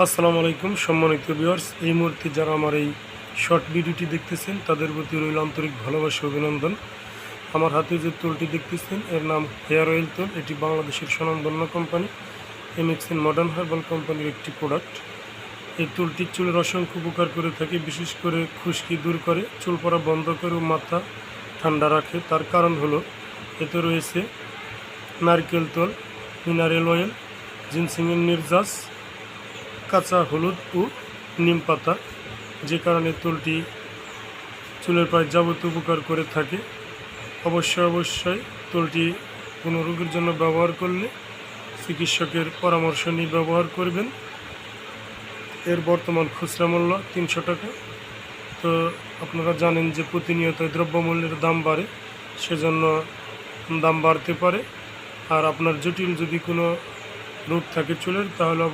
আসসালামু আলাইকুম সম্মানিত ভিউয়ার্স, এই মুহূর্তে যারা আমার এই শর্ট ভিডিওটি দেখতেছেন তাদের প্রতি রইল আন্তরিক ভালোবাসা অভিনন্দন। আমার হাতে যে তুলটি দেখতেছেন এর নাম হেয়ার অয়েল তুল। এটি বাংলাদেশের স্বনামধন্য কোম্পানি এমএক্সএন মডার্ন হার্বাল কোম্পানির একটি প্রোডাক্ট। এই তুলটি চুলের অসংখ্য উপকার করে থাকে, বিশেষ করে খুশকি দূর করে, চুল পড়া বন্ধ করে ও মাথা ঠান্ডা রাখে। তার কারণ হলো এতে রয়েছে নারকেল তেল, মিনারেল অয়েল, জিনসিংয়ের নির্যাস, কাঁচা হলুদ ও নিম পাতা, যে কারণে তুলটি চুলের প্রায় যাবতীয় উপকার করে থাকে। অবশ্যই তুলটি কোনো রোগের জন্য ব্যবহার করলে চিকিৎসকের পরামর্শ নিয়ে ব্যবহার করবেন। এর বর্তমান খুচরা মূল্য 300 টাকা। তো আপনারা জানেন যে প্রতিনিয়ত দ্রব্যমূল্যের দাম বাড়ে, সেজন্য দাম বাড়তে পারে। আর আপনার জটিল যদি কোনো রোগ থাকে চুলের, তাহলে